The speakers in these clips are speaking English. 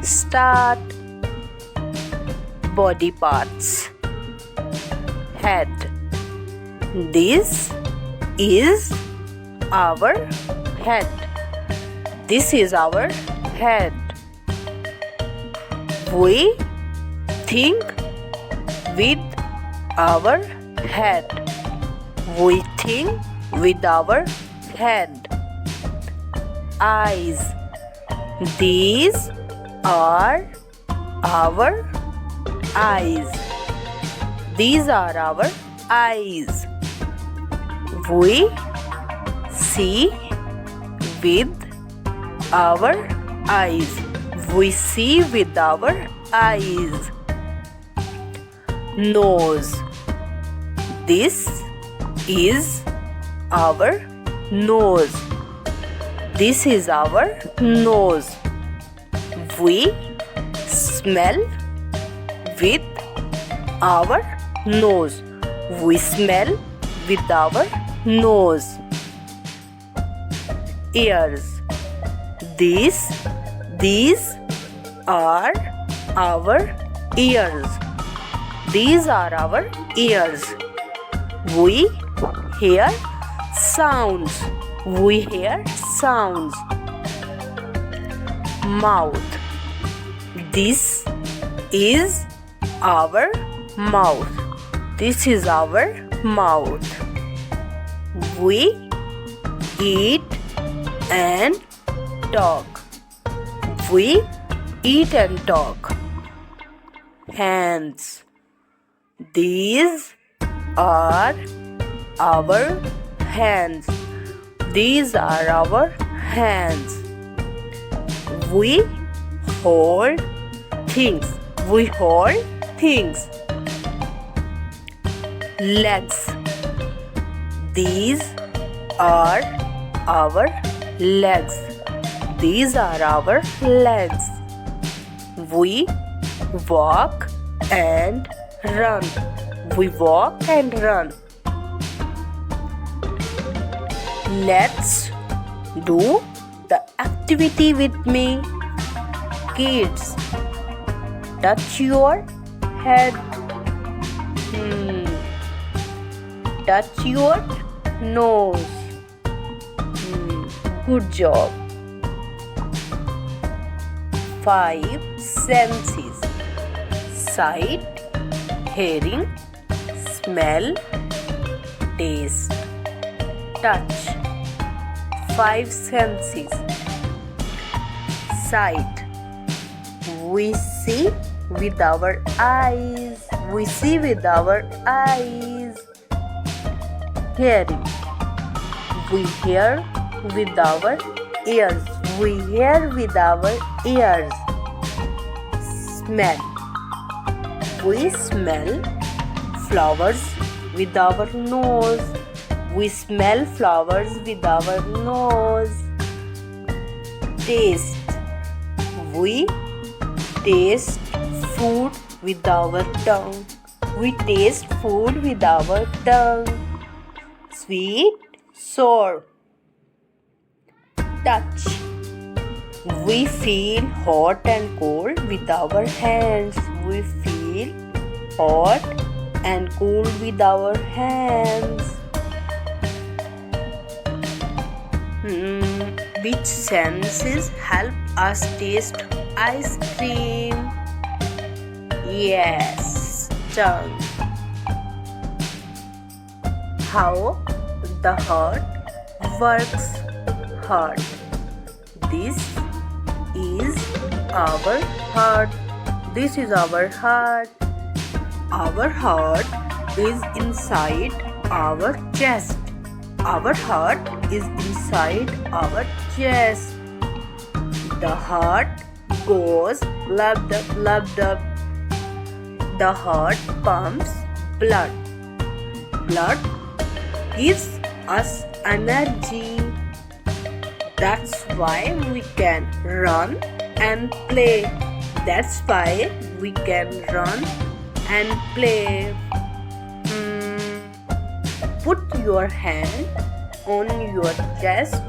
Start. Body parts. Head. This is our head. This is our head. We think with our head. We think with our head. Eyes. These are our eyes. These are our eyes. We see with our eyes. We see with our eyes. Nose. This is our nose. This is our nose. We smell with our nose. We smell with our nose. Ears. These are our ears. These are our ears. We hear sounds. We hear sounds. Mouth. This is our mouth. This is our mouth. We eat and talk. We eat and talk. Hands. These are our hands. These are our hands. We hold things. We hold things. Legs. These are our legs. These are our legs. We walk and run. We walk and run. Let's do the activity with me. Kids, touch your head. Touch your nose. Good job. 5 senses: sight, hearing, smell, taste, touch. 5 senses. Sight. We see with our eyes. We see with our eyes. Hearing. We hear with our ears. We hear with our ears. Smell. We smell flowers with our nose. We smell flowers with our nose. Taste. We taste food with our tongue. We taste food with our tongue. Sweet, sour. Touch. We feel hot and cold with our hands. We feel hot and cold with our hands. Which senses help us taste ice cream? Yes, tongue. How the heart works. Heart. This is our heart. This is our heart. Our heart is inside our chest. Our heart is inside our chest. The heart goes lub dub lub dub. The heart pumps blood. Blood gives us energy. That's why we can run and play. That's why we can run and play. Put your hand on your chest.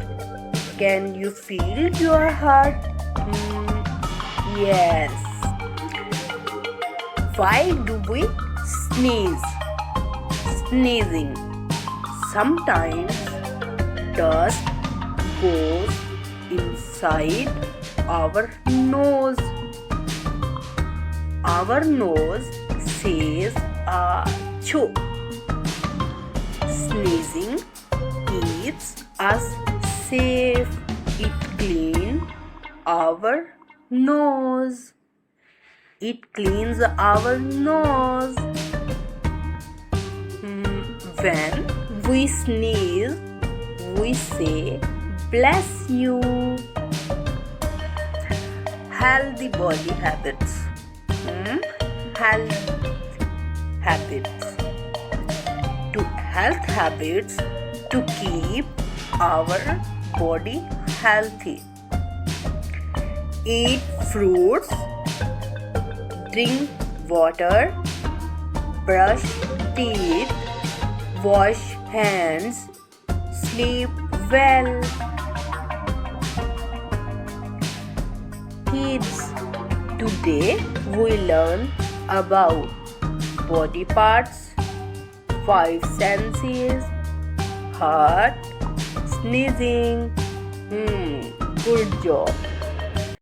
Can you feel your heart? Yes. Why do we sneeze? Sneezing. Sometimes dust goes inside our nose. Our nose says achoo. Sneezing keeps us safe. It cleans our nose. It cleans our nose. When we sneeze, we say bless you. Healthy body habits. Health habits. To health habits to keep our body healthy. Eat fruits, drink water, brush teeth, wash hands, sleep well. Kids, today we learn about body parts, 5 senses, heart, sneezing. Good job.